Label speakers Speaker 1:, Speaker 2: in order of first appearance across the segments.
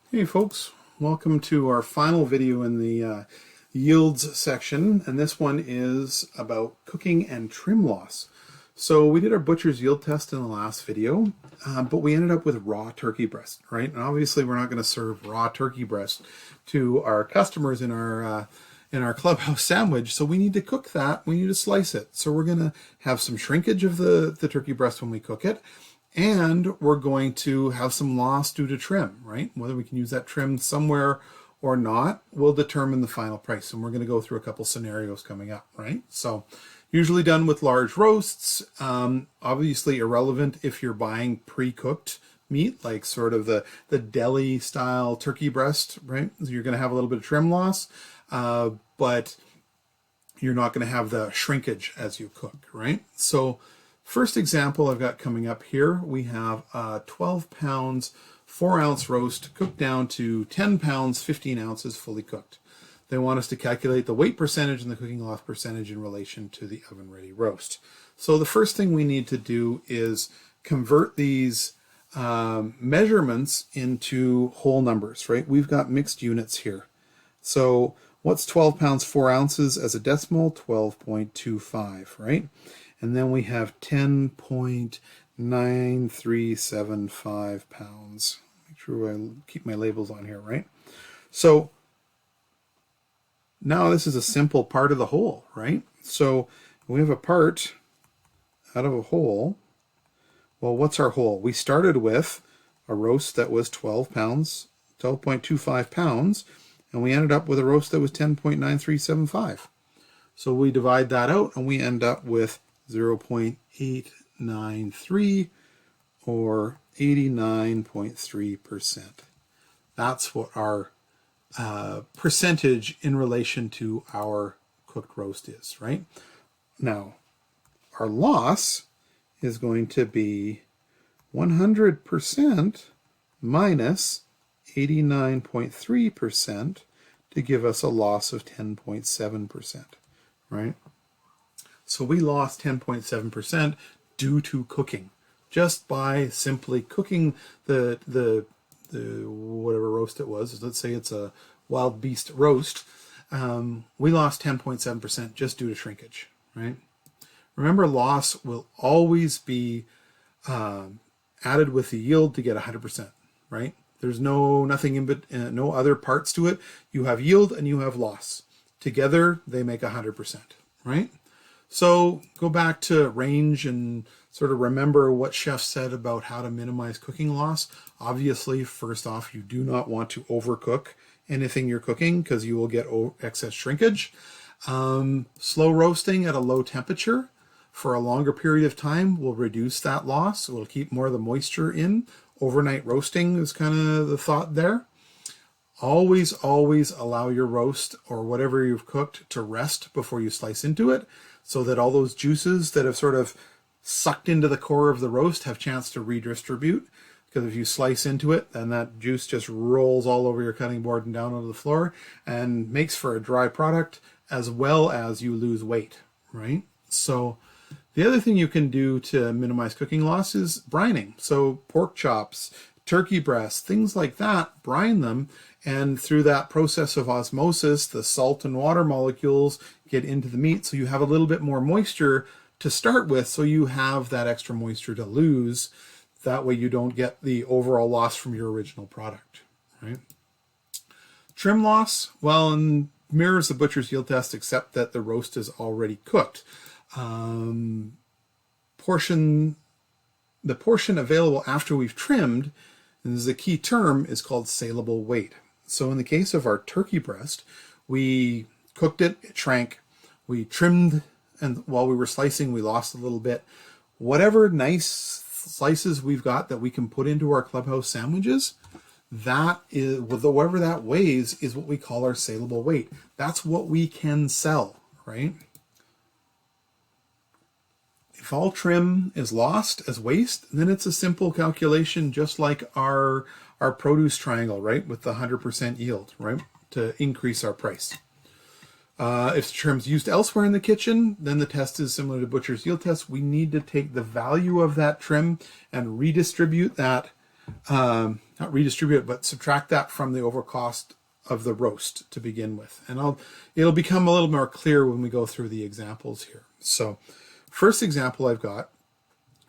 Speaker 1: Hey folks, welcome to our final video in the yields section, and this one is about cooking and trim loss. So we did our butcher's yield test in the last video, but we ended up with raw turkey breast, right? And obviously we're not going to serve raw turkey breast to our customers in our clubhouse sandwich, so we need to cook that, we need to slice it. So we're going to have some shrinkage of the turkey breast when we cook it. And we're going to have some loss due to trim, right? Whether we can use that trim somewhere or not will determine the final price. And we're going to go through a couple scenarios coming up, right? So usually done with large roasts, obviously irrelevant if you're buying pre-cooked meat, like sort of the deli style turkey breast, right? So you're going to have a little bit of trim loss, but you're not going to have the shrinkage as you cook, right? So first example I've got coming up here, we have 12 pounds, 4 ounce roast cooked down to 10 pounds, 15 ounces fully cooked. They want us to calculate the weight percentage and the cooking loss percentage in relation to the oven ready roast. So the first thing we need to do is convert these measurements into whole numbers, right? We've got mixed units here. So what's 12 pounds, 4 ounces as a decimal? 12.25, right? And then we have 10.9375 pounds. Make sure I keep my labels on here, right? So now this is a simple part of the whole, right? So we have a part out of a whole. Well, what's our whole? We started with a roast that was 12 pounds, 12.25 pounds, and we ended up with a roast that was 10.9375. So we divide that out and we end up with 0.893 or 89.3%. That's what our percentage in relation to our cooked roast is, right? Now, our loss is going to be 100% minus 89.3% to give us a loss of 10.7%, right? So we lost 10.7% due to cooking, just by simply cooking the whatever roast it was. Let's say it's a wild beast roast. We lost 10.7% just due to shrinkage, right? Remember, loss will always be added with the yield to get 100%, right? There's nothing in no other parts to it. You have yield and you have loss. Together, they make 100%, right? So go back to range and sort of remember what chef said about how to minimize cooking loss. Obviously, first off, you do not want to overcook anything you're cooking because you will get excess shrinkage. Slow roasting at a low temperature for a longer period of time will reduce that loss. It will keep more of the moisture in. Overnight roasting is kind of the thought there. Always allow your roast or whatever you've cooked to rest before you slice into it, so that all those juices that have sort of sucked into the core of the roast have a chance to redistribute. Because if you slice into it, then that juice just rolls all over your cutting board and down onto the floor and makes for a dry product, as well as you lose weight, right? So the other thing you can do to minimize cooking loss is brining. So pork chops, turkey breasts, things like that, brine them, and through that process of osmosis, the salt and water molecules get into the meat, so you have a little bit more moisture to start with, so you have that extra moisture to lose. That way you don't get the overall loss from your original product, right? Trim loss, well, and mirrors the butcher's yield test, except that the roast is already cooked. The portion available after we've trimmed, and this is a key term, is called saleable weight. So in the case of our turkey breast, we cooked it, it shrank, we trimmed, and while we were slicing, we lost a little bit. Whatever nice slices we've got that we can put into our clubhouse sandwiches, that is, whatever that weighs, is what we call our saleable weight. That's what we can sell, right? If all trim is lost as waste, then it's a simple calculation, just like our produce triangle, right? With the 100% yield, right? To increase our price. If the trim's used elsewhere in the kitchen, then the test is similar to butcher's yield test. We need to take the value of that trim and redistribute that not redistribute it, but subtract that from the overall cost of the roast to begin with. And it'll become a little more clear when we go through the examples here. So first example I've got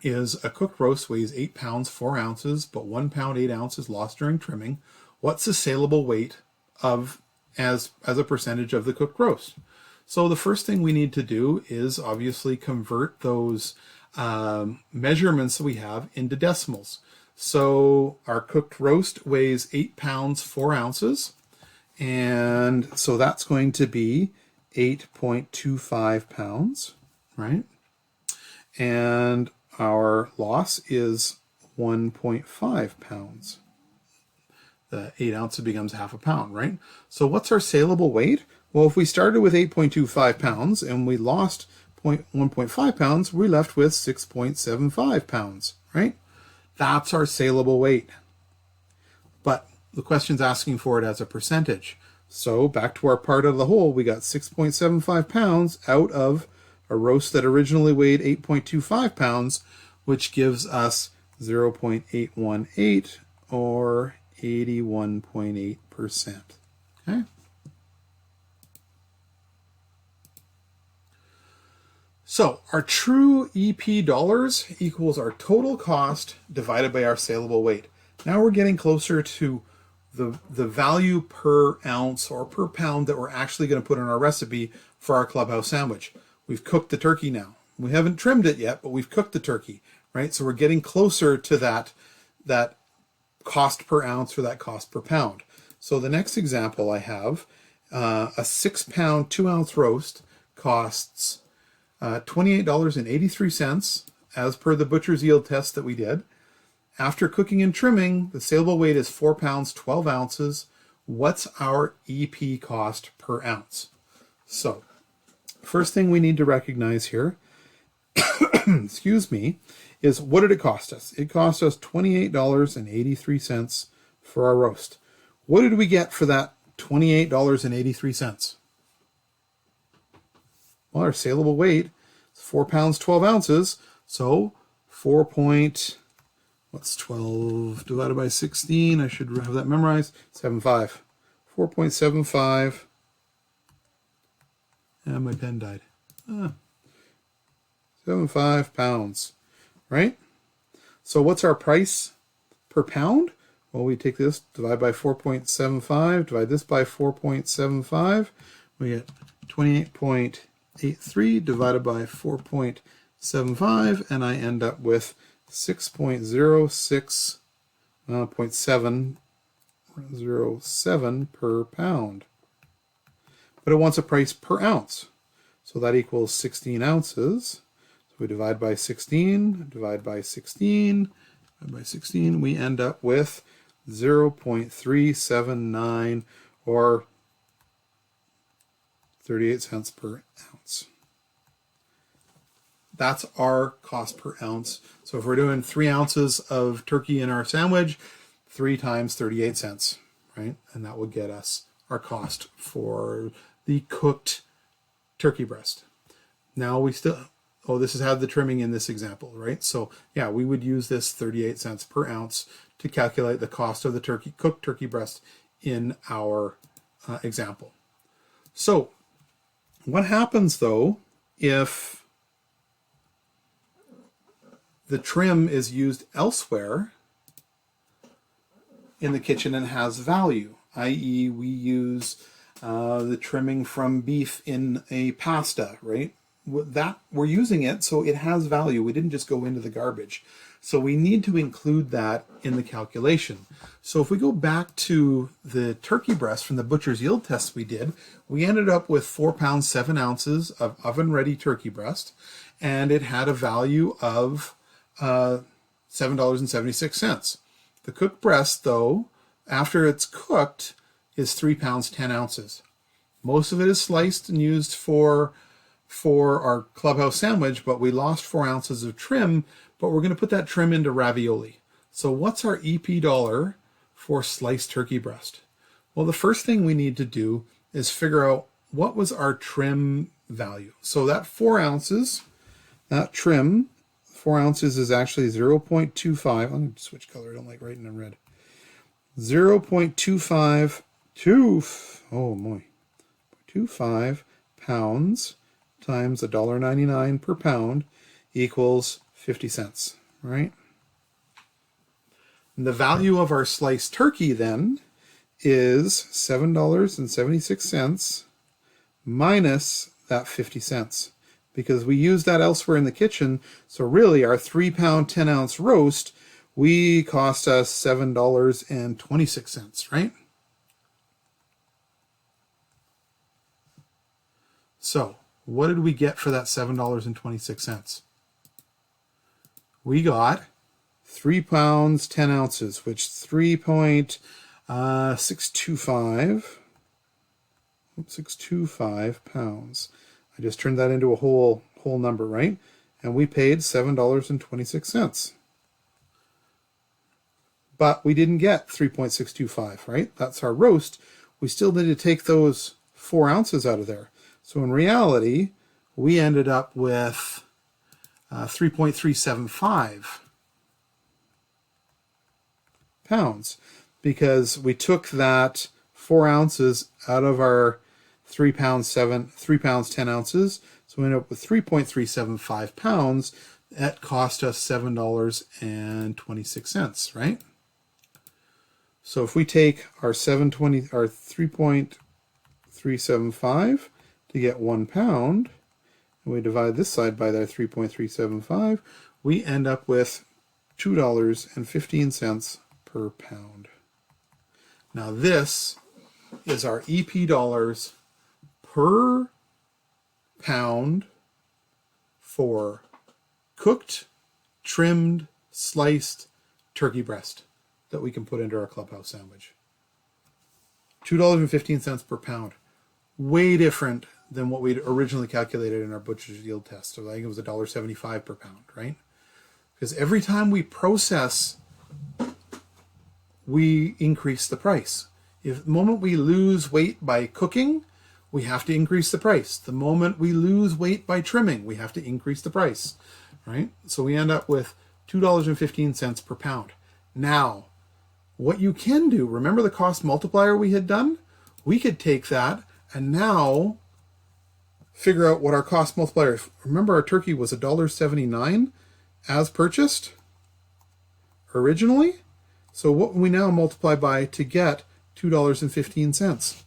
Speaker 1: is a cooked roast weighs 8 pounds 4 ounces, but 1 pound 8 ounces lost during trimming. What's the saleable weight of as a percentage of the cooked roast? So the first thing we need to do is obviously convert those measurements that we have into decimals. So our cooked roast weighs 8 pounds 4 ounces. And so that's going to be 8.25 pounds, right? And our loss is 1.5 pounds. The 8 ounces becomes half a pound, right? So what's our saleable weight? Well, if we started with 8.25 pounds and we lost 1.5 pounds, we're left with 6.75 pounds, right? That's our saleable weight. But the question's asking for it as a percentage. So back to our part of the whole, we got 6.75 pounds out of a roast that originally weighed 8.25 pounds, which gives us 0.818 or 81.8%. Okay. So our true EP dollars equals our total cost divided by our saleable weight. Now we're getting closer to the value per ounce or per pound that we're actually going to put in our recipe for our clubhouse sandwich. We've cooked the turkey now. We haven't trimmed it yet, but we've cooked the turkey, right? So we're getting closer to that cost per ounce or that cost per pound. So the next example I have, a 6 pound 2 ounce roast costs $28.83 as per the butcher's yield test that we did. After cooking and trimming, the saleable weight is 4 pounds 12 ounces. What's our EP cost per ounce? So first thing we need to recognize here, excuse me, is what did it cost us? It cost us $28.83 for our roast. What did we get for that $28.83? Well, our saleable weight is 4 pounds 12 ounces. So 12 divided by 16? I should have that memorized. 7.5. 4.75. And my pen died. 7.5 pounds, right? So what's our price per pound? Well, we take this, divide by 4.75, divide this by 4.75. We get 28.83 divided by 4.75, and I end up with 6.07 per pound. But it wants a price per ounce. So that equals 16 ounces. So we divide by 16, divide by 16, divide by 16. We end up with 0.379 or 38 cents per ounce. That's our cost per ounce. So if we're doing 3 ounces of turkey in our sandwich, 3 times 38 cents, right? And that would get us our cost for the cooked turkey breast. Now we still, this has had the trimming in this example, right? So yeah, we would use this 38 cents per ounce to calculate the cost of the cooked turkey breast in our example. So what happens though if the trim is used elsewhere in the kitchen and has value, i.e. we use the trimming from beef in a pasta, right? That we're using it, so it has value. We didn't just go into the garbage. So we need to include that in the calculation. So if we go back to the turkey breast from the butcher's yield test we did, we ended up with 4 pounds 7 ounces of oven-ready turkey breast, and it had a value of $7.76. The cooked breast, though, after it's cooked, is 3 pounds 10 ounces. Most of it is sliced and used for our clubhouse sandwich, but we lost 4 ounces of trim, but we're going to put that trim into ravioli. So what's our EP dollar for sliced turkey breast? Well, the first thing we need to do is figure out what was our trim value. So that 4 ounces, that trim, 4 ounces is actually 0.25. I'm going to switch color. I don't like writing in red. 0.25 pounds times $1.99 per pound equals 50 cents, right? And the value of our sliced turkey then is $7.76 minus that 50 cents, because we use that elsewhere in the kitchen. So really our 3-pound 10-ounce roast, we cost us $7.26, right? So what did we get for that $7.26? We got 3 pounds 10 ounces, which 625 pounds. I just turned that into a whole number, right? And we paid $7.26. But we didn't get 3.625, right? That's our roast. We still need to take those 4 ounces out of there. So in reality, we ended up with 3.375 pounds, because we took that 4 ounces out of our 3 pounds 10 ounces. So we ended up with 3.375 pounds. That cost us $7.26, right? So if we take our 3.375 to get 1 pound, and we divide this side by that 3.375, we end up with $2.15 per pound. Now this is our EP dollars per pound for cooked, trimmed, sliced turkey breast that we can put into our clubhouse sandwich. $2.15 per pound. Way different than what we'd originally calculated in our butcher's yield test. So I think it was $1.75 per pound, right? Because every time we process, we increase the price. If the moment we lose weight by cooking, we have to increase the price. The moment we lose weight by trimming, we have to increase the price, right? So we end up with $2.15 per pound. Now, what you can do, remember the cost multiplier we had done? We could take that and now figure out what our cost multiplier is. Remember our turkey was $1.79 as purchased originally? So what we now multiply by to get $2.15?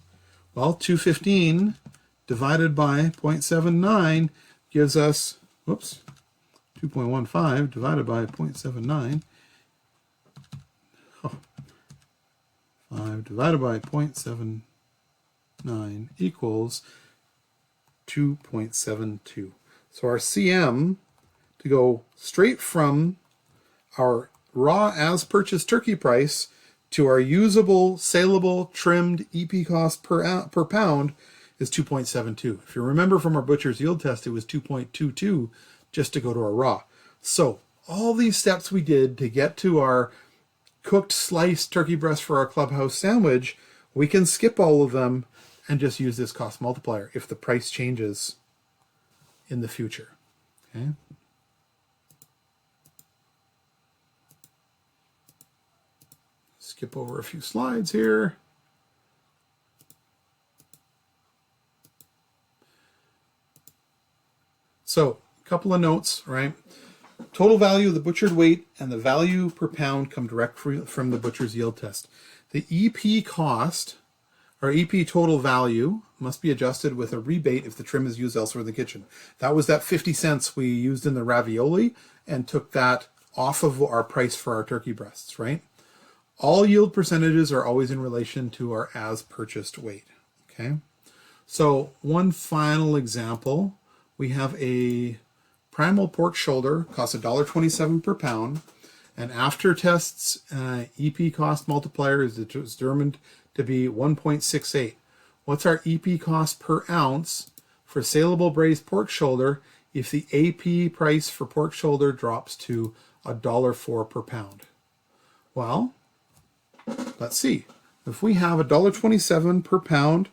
Speaker 1: Well, 215 divided by 0.79 gives us, 2.15 divided by 0.79. 5 divided by 0.79 equals 2.72. So our CM, to go straight from our raw as purchased turkey price to our usable, saleable, trimmed EP cost per pound, is 2.72. If you remember from our butcher's yield test, it was 2.22 just to go to our raw. So all these steps we did to get to our cooked sliced turkey breast for our clubhouse sandwich, we can skip all of them and just use this cost multiplier if the price changes in the future. Okay. Skip over a few slides here. So, a couple of notes, right? Total value of the butchered weight and the value per pound come direct from the butcher's yield test. The EP cost, or EP total value, must be adjusted with a rebate if the trim is used elsewhere in the kitchen. That was that 50 cents we used in the ravioli and took that off of our price for our turkey breasts, right? All yield percentages are always in relation to our as purchased weight, okay? So one final example, we have a primal pork shoulder, costs $1.27 per pound, and after tests, EP cost multiplier is determined to be 1.68. What's our EP cost per ounce for saleable braised pork shoulder if the AP price for pork shoulder drops to $1.04 per pound? Well, let's see. If we have $1.27 per pound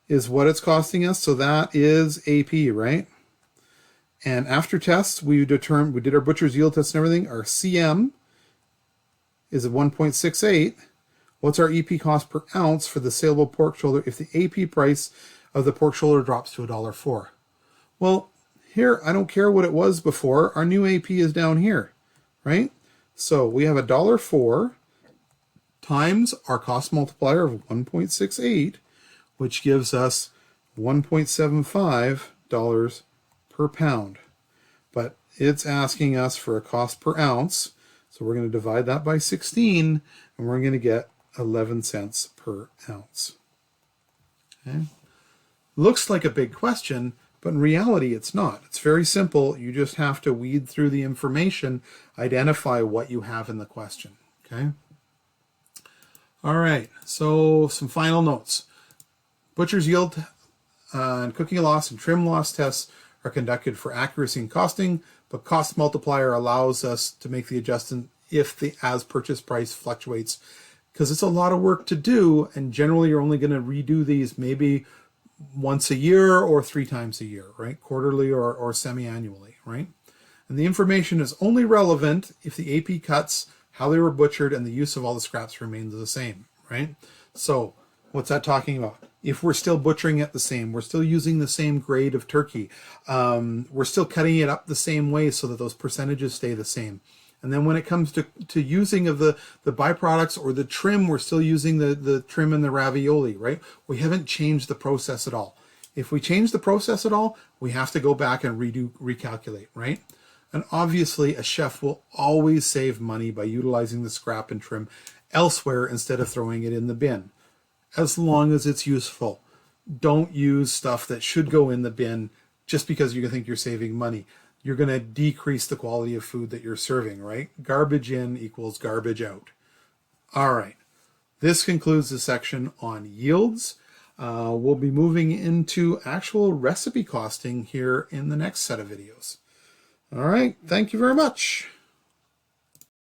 Speaker 1: is what it's costing us, so that is AP, right? And after tests, we did our butcher's yield test and everything. Our CM is at 1.68. What's our EP cost per ounce for the saleable pork shoulder if the AP price of the pork shoulder drops to $1.04? Well, here, I don't care what it was before. Our new AP is down here, right? So we have $1.04 times our cost multiplier of 1.68, which gives us $1.75 per pound. But it's asking us for a cost per ounce, so we're going to divide that by 16, and we're going to get 11 cents per ounce. Okay. Looks like a big question, but in reality it's not. It's very simple. You just have to weed through the information, identify what you have in the question. Okay. All right, so some final notes. Butcher's yield and cooking loss and trim loss tests are conducted for accuracy and costing, but cost multiplier allows us to make the adjustment if the as purchase price fluctuates, because it's a lot of work to do, and generally you're only going to redo these maybe once a year or 3 times a year, right? Quarterly or semi-annually, right? And the information is only relevant if the AP cuts, how they were butchered, and the use of all the scraps remains the same, right? So what's that talking about? If we're still butchering it the same, we're still using the same grade of turkey, we're still cutting it up the same way so that those percentages stay the same. And then when it comes to using of the byproducts or the trim, we're still using the trim and the ravioli, right? We haven't changed the process at all. If we change the process at all, we have to go back and recalculate, right? And obviously a chef will always save money by utilizing the scrap and trim elsewhere instead of throwing it in the bin, as long as it's useful. Don't use stuff that should go in the bin just because you think you're saving money. You're going to decrease the quality of food that you're serving, right? Garbage in equals garbage out. All right. This concludes the section on yields. We'll be moving into actual recipe costing here in the next set of videos. All right. Thank you very much.